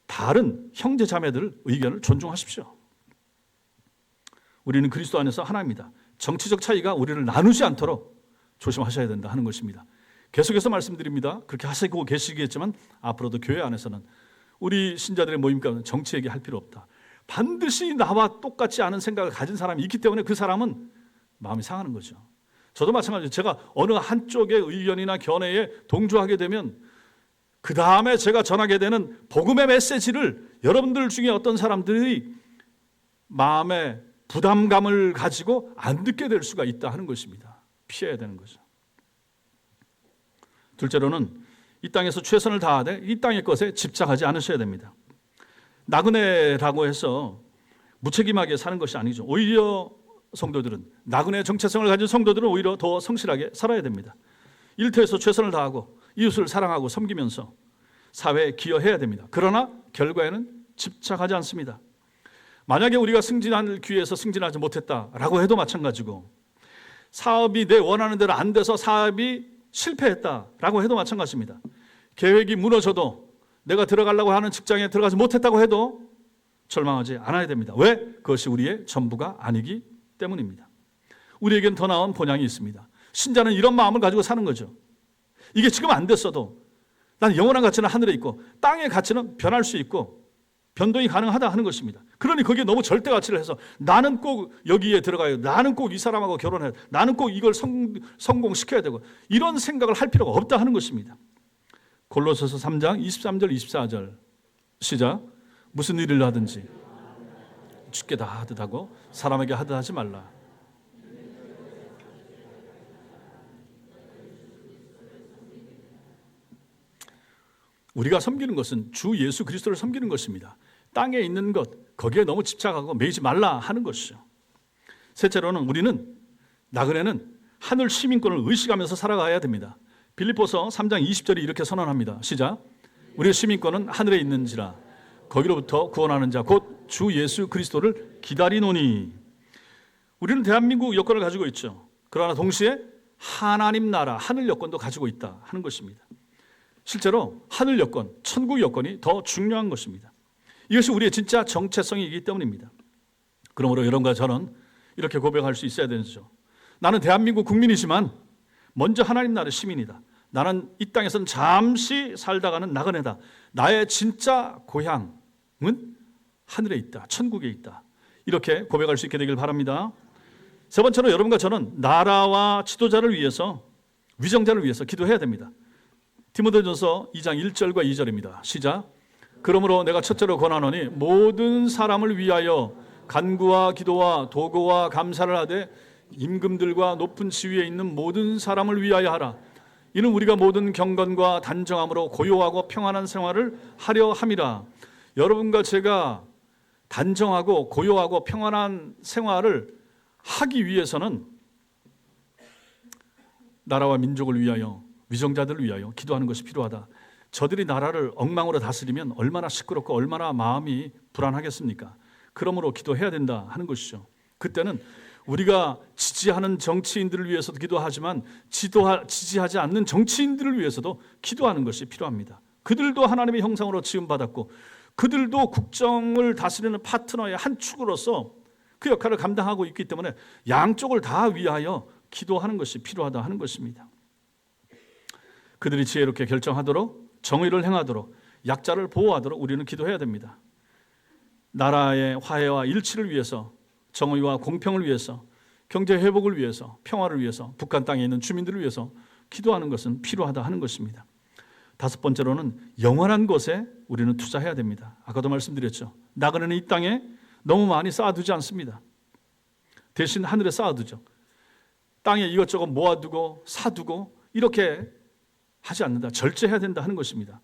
다른 형제 자매들 의견을 존중하십시오. 우리는 그리스도 안에서 하나입니다. 정치적 차이가 우리를 나누지 않도록 조심하셔야 된다 하는 것입니다. 계속해서 말씀드립니다. 그렇게 하시고 계시겠지만 앞으로도 교회 안에서는 우리 신자들의 모임 가운데 정치 얘기할 필요 없다. 반드시 나와 똑같지 않은 생각을 가진 사람이 있기 때문에 그 사람은 마음이 상하는 거죠. 저도 마찬가지예요. 제가 어느 한쪽의 의견이나 견해에 동조하게 되면 그 다음에 제가 전하게 되는 복음의 메시지를 여러분들 중에 어떤 사람들이 마음에 부담감을 가지고 안 듣게 될 수가 있다 하는 것입니다. 피해야 되는 거죠. 둘째로는 이 땅에서 최선을 다하되 이 땅의 것에 집착하지 않으셔야 됩니다. 나그네라고 해서 무책임하게 사는 것이 아니죠. 오히려 성도들은, 나그네 정체성을 가진 성도들은 오히려 더 성실하게 살아야 됩니다. 일터에서 최선을 다하고 이웃을 사랑하고 섬기면서 사회에 기여해야 됩니다. 그러나 결과에는 집착하지 않습니다. 만약에 우리가 승진할 기회에서 승진하지 못했다라고 해도 마찬가지고, 사업이 내 원하는 대로 안 돼서 사업이 실패했다라고 해도 마찬가지입니다. 계획이 무너져도 내가 들어가려고 하는 직장에 들어가지 못했다고 해도 절망하지 않아야 됩니다. 왜? 그것이 우리의 전부가 아니기 때문입니다. 우리에겐 더 나은 본향이 있습니다. 신자는 이런 마음을 가지고 사는 거죠. 이게 지금 안 됐어도 난 영원한 가치는 하늘에 있고 땅의 가치는 변할 수 있고 변동이 가능하다 하는 것입니다. 그러니 거기에 너무 절대 가치를 해서 나는 꼭 여기에 들어가야, 나는 꼭 이 사람하고 결혼해야, 나는 꼭 이걸 성공시켜야 되고, 이런 생각을 할 필요가 없다 하는 것입니다. 골로새서 3장 23절 24절 시작. 무슨 일을 하든지 주께 다 하듯 하고 사람에게 하듯 하지 말라. 우리가 섬기는 것은 주 예수 그리스도를 섬기는 것입니다. 땅에 있는 것, 거기에 너무 집착하고 매이지 말라 하는 것이죠. 셋째로는 우리는, 나그네는 하늘 시민권을 의식하면서 살아가야 됩니다. 빌립보서 3장 20절이 이렇게 선언합니다. 시작. 우리의 시민권은 하늘에 있는지라 거기로부터 구원하는 자 곧 주 예수 그리스도를 기다리노니. 우리는 대한민국 여권을 가지고 있죠. 그러나 동시에 하나님 나라 하늘 여권도 가지고 있다 하는 것입니다. 실제로 하늘 여권, 천국 여권이 더 중요한 것입니다. 이것이 우리의 진짜 정체성이기 때문입니다. 그러므로 여러분과 저는 이렇게 고백할 수 있어야 되죠. 나는 대한민국 국민이지만 먼저 하나님 나라의 시민이다. 나는 이 땅에서는 잠시 살다가는 나그네다. 나의 진짜 고향은 하늘에 있다. 천국에 있다. 이렇게 고백할 수 있게 되길 바랍니다. 세 번째로 여러분과 저는 나라와 지도자를 위해서, 위정자를 위해서 기도해야 됩니다. 디모데전서 2장 1절과 2절입니다. 시작. 그러므로 내가 첫째로 권하노니 모든 사람을 위하여 간구와 기도와 도구와 감사를 하되 임금들과 높은 지위에 있는 모든 사람을 위하여 하라. 이는 우리가 모든 경건과 단정함으로 고요하고 평안한 생활을 하려 함이라. 여러분과 제가 단정하고 고요하고 평안한 생활을 하기 위해서는 나라와 민족을 위하여, 위정자들을 위하여 기도하는 것이 필요하다. 저들이 나라를 엉망으로 다스리면 얼마나 시끄럽고 얼마나 마음이 불안하겠습니까? 그러므로 기도해야 된다 하는 것이죠. 그때는 우리가 지지하는 정치인들을 위해서도 기도하지만 지지하지 않는 정치인들을 위해서도 기도하는 것이 필요합니다. 그들도 하나님의 형상으로 지음받았고 그들도 국정을 다스리는 파트너의 한 축으로서 그 역할을 감당하고 있기 때문에 양쪽을 다 위하여 기도하는 것이 필요하다 하는 것입니다. 그들이 지혜롭게 결정하도록, 정의를 행하도록, 약자를 보호하도록 우리는 기도해야 됩니다. 나라의 화해와 일치를 위해서, 정의와 공평을 위해서, 경제 회복을 위해서, 평화를 위해서, 북한 땅에 있는 주민들을 위해서 기도하는 것은 필요하다 하는 것입니다. 다섯 번째로는 영원한 것에 우리는 투자해야 됩니다. 아까도 말씀드렸죠. 나그네는 이 땅에 너무 많이 쌓아두지 않습니다. 대신 하늘에 쌓아두죠. 땅에 이것저것 모아두고 사두고 이렇게 하지 않는다. 절제해야 된다 하는 것입니다.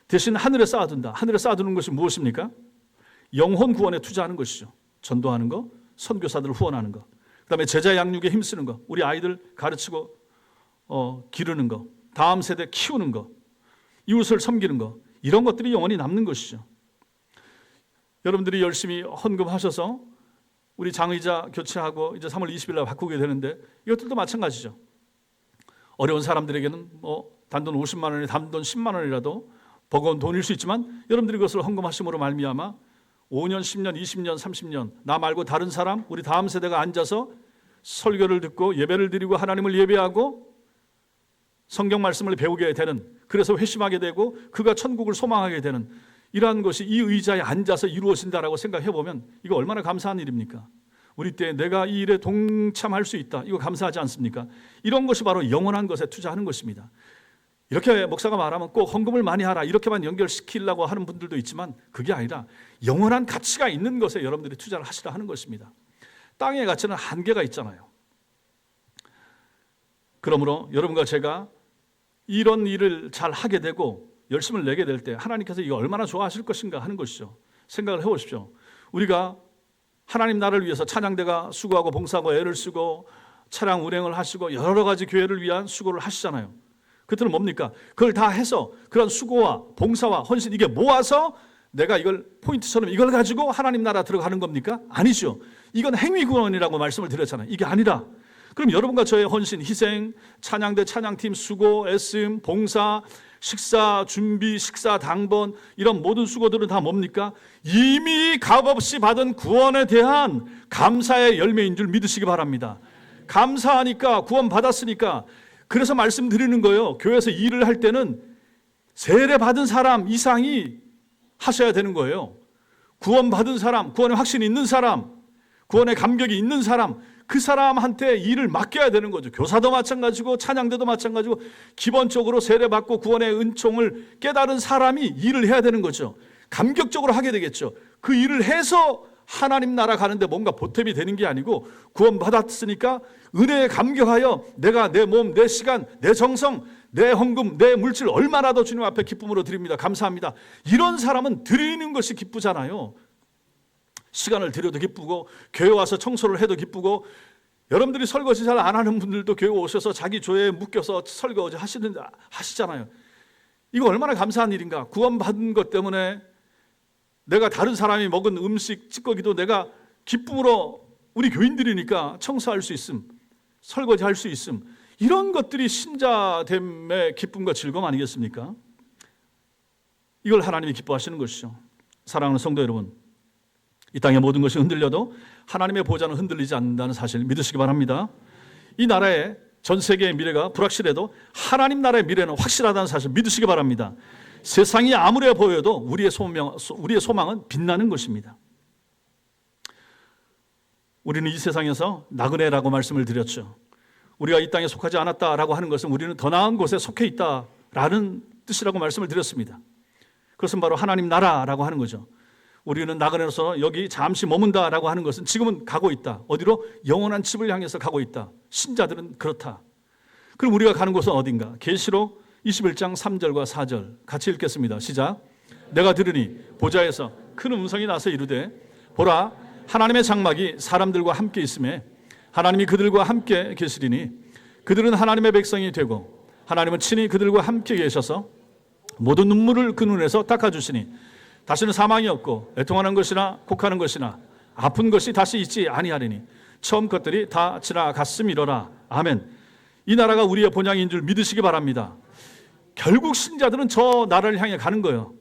대신 하늘에 쌓아둔다. 하늘에 쌓아두는 것이 무엇입니까? 영혼 구원에 투자하는 것이죠. 전도하는 거, 선교사들을 후원하는 거, 그다음에 제자 양육에 힘쓰는 거, 우리 아이들 가르치고 기르는 거, 다음 세대 키우는 거, 이웃을 섬기는 거, 이런 것들이 영원히 남는 것이죠. 여러분들이 열심히 헌금하셔서 우리 장의자 교체하고 이제 3월 20일 날 바꾸게 되는데 이것들도 마찬가지죠. 어려운 사람들에게는 단돈 50만 원이 단돈 10만 원이라도 버거운 돈일 수 있지만 여러분들이 그것을 헌금하심으로 말미암아 5년, 10년, 20년, 30년 나 말고 다른 사람, 우리 다음 세대가 앉아서 설교를 듣고 예배를 드리고 하나님을 예배하고 성경 말씀을 배우게 되는, 그래서 회심하게 되고 그가 천국을 소망하게 되는 이러한 것이 이 의자에 앉아서 이루어진다라고 생각해 보면 이거 얼마나 감사한 일입니까? 우리 때 내가 이 일에 동참할 수 있다, 이거 감사하지 않습니까? 이런 것이 바로 영원한 것에 투자하는 것입니다. 이렇게 목사가 말하면 꼭 헌금을 많이 하라 이렇게만 연결시키려고 하는 분들도 있지만 그게 아니라 영원한 가치가 있는 것에 여러분들이 투자를 하시라 하는 것입니다. 땅의 가치는 한계가 있잖아요. 그러므로 여러분과 제가 이런 일을 잘 하게 되고 열심을 내게 될 때 하나님께서 이거 얼마나 좋아하실 것인가 하는 것이죠. 생각을 해보십시오. 우리가 하나님 나라를 위해서 찬양대가 수고하고 봉사하고 애를 쓰고 차량 운행을 하시고 여러 가지 교회를 위한 수고를 하시잖아요. 그때는 뭡니까? 그걸 다 해서 그런 수고와 봉사와 헌신 이게 모아서 내가 이걸 포인트처럼 이걸 가지고 하나님 나라 들어가는 겁니까? 아니죠. 이건 행위구원이라고 말씀을 드렸잖아요. 이게 아니라 그럼 여러분과 저의 헌신, 희생, 찬양대, 찬양팀 수고, 애씀, 봉사, 식사 준비, 식사 당번 이런 모든 수고들은 다 뭡니까? 이미 값없이 받은 구원에 대한 감사의 열매인 줄 믿으시기 바랍니다. 감사하니까 구원 받았으니까. 그래서 말씀드리는 거예요. 교회에서 일을 할 때는 세례 받은 사람 이상이 하셔야 되는 거예요. 구원 받은 사람, 구원의 확신이 있는 사람, 구원의 감격이 있는 사람, 그 사람한테 일을 맡겨야 되는 거죠. 교사도 마찬가지고 찬양대도 마찬가지고 기본적으로 세례받고 구원의 은총을 깨달은 사람이 일을 해야 되는 거죠. 감격적으로 하게 되겠죠. 그 일을 해서 하나님 나라 가는데 뭔가 보탬이 되는 게 아니고 구원 받았으니까 은혜에 감격하여 내가 내 몸, 내 시간, 내 정성, 내 헌금, 내 물질 얼마나 더 주님 앞에 기쁨으로 드립니다. 감사합니다. 이런 사람은 드리는 것이 기쁘잖아요. 시간을 들여도 기쁘고 교회 와서 청소를 해도 기쁘고 여러분들이 설거지 잘 안 하는 분들도 교회 오셔서 자기 조에 묶여서 설거지 하시잖아요. 이거 얼마나 감사한 일인가. 구원받은 것 때문에 내가 다른 사람이 먹은 음식 찌꺼기도 내가 기쁨으로 우리 교인들이니까 청소할 수 있음, 설거지 할 수 있음, 이런 것들이 신자됨의 기쁨과 즐거움 아니겠습니까? 이걸 하나님이 기뻐하시는 것이죠. 사랑하는 성도 여러분, 이 땅의 모든 것이 흔들려도 하나님의 보좌는 흔들리지 않는다는 사실 믿으시기 바랍니다. 이 나라의 전 세계의 미래가 불확실해도 하나님 나라의 미래는 확실하다는 사실 믿으시기 바랍니다. 세상이 아무리 보여도 우리의 소망은 빛나는 것입니다. 우리는 이 세상에서 나그네라고 말씀을 드렸죠. 우리가 이 땅에 속하지 않았다라고 하는 것은 우리는 더 나은 곳에 속해 있다라는 뜻이라고 말씀을 드렸습니다. 그것은 바로 하나님 나라라고 하는 거죠. 우리는 나그네로서 여기 잠시 머문다라고 하는 것은 지금은 가고 있다. 어디로? 영원한 집을 향해서 가고 있다. 신자들은 그렇다. 그럼 우리가 가는 곳은 어딘가? 계시록 21장 3절과 4절 같이 읽겠습니다. 시작. 내가 들으니 보좌에서 큰 음성이 나서 이르되 보라, 하나님의 장막이 사람들과 함께 있음에 하나님이 그들과 함께 계시리니 그들은 하나님의 백성이 되고 하나님은 친히 그들과 함께 계셔서 모든 눈물을 그 눈에서 닦아주시니 다시는 사망이 없고 애통하는 것이나 곡하는 것이나 아픈 것이 다시 있지 아니하리니 처음 것들이 다 지나갔음이로라. 아멘. 이 나라가 우리의 본향인 줄 믿으시기 바랍니다. 결국 신자들은 저 나라를 향해 가는 거예요.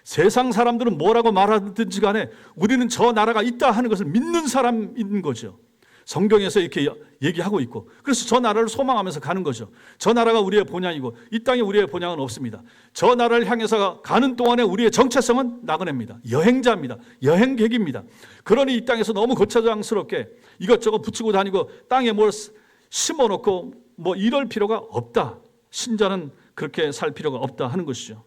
세상 사람들은 뭐라고 말하든지 간에 우리는 저 나라가 있다 하는 것을 믿는 사람인 거죠. 성경에서 이렇게 얘기하고 있고, 그래서 저 나라를 소망하면서 가는 거죠. 저 나라가 우리의 본향이고 이 땅에 우리의 본향은 없습니다. 저 나라를 향해서 가는 동안에 우리의 정체성은 나그네입니다. 여행자입니다. 여행객입니다. 그러니 이 땅에서 너무 거추장스럽게 이것저것 붙이고 다니고 땅에 뭘 심어놓고 뭐 이럴 필요가 없다. 신자는 그렇게 살 필요가 없다 하는 것이죠.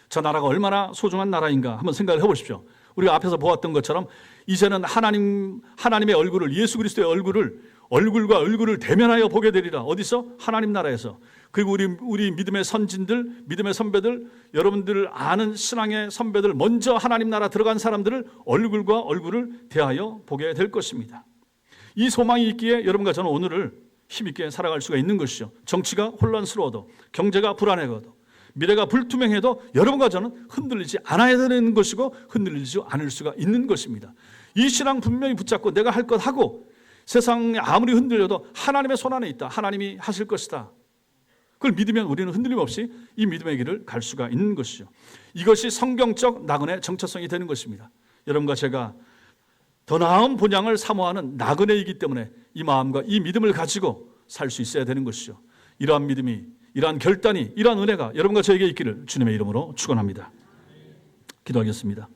저 나라가 얼마나 소중한 나라인가 한번 생각을 해보십시오. 우리가 앞에서 보았던 것처럼 이제는 하나님의 얼굴을, 예수 그리스도의 얼굴과 얼굴을 대면하여 보게 되리라. 어디서? 하나님 나라에서. 그리고 우리 믿음의 선진들, 믿음의 선배들, 여러분들 아는 신앙의 선배들, 먼저 하나님 나라 들어간 사람들을 얼굴과 얼굴을 대하여 보게 될 것입니다. 이 소망이 있기에 여러분과 저는 오늘을 힘있게 살아갈 수가 있는 것이죠. 정치가 혼란스러워도, 경제가 불안해도, 미래가 불투명해도 여러분과 저는 흔들리지 않아야 되는 것이고 흔들리지 않을 수가 있는 것입니다. 이 신앙 분명히 붙잡고 내가 할 것 하고 세상이 아무리 흔들려도 하나님의 손 안에 있다. 하나님이 하실 것이다. 그걸 믿으면 우리는 흔들림 없이 이 믿음의 길을 갈 수가 있는 것이죠. 이것이 성경적 나그네 정체성이 되는 것입니다. 여러분과 제가 더 나은 본향을 사모하는 나그네이기 때문에 이 마음과 이 믿음을 가지고 살 수 있어야 되는 것이죠. 이러한 믿음이, 이러한 결단이, 이러한 은혜가 여러분과 저에게 있기를 주님의 이름으로 축원합니다. 기도하겠습니다.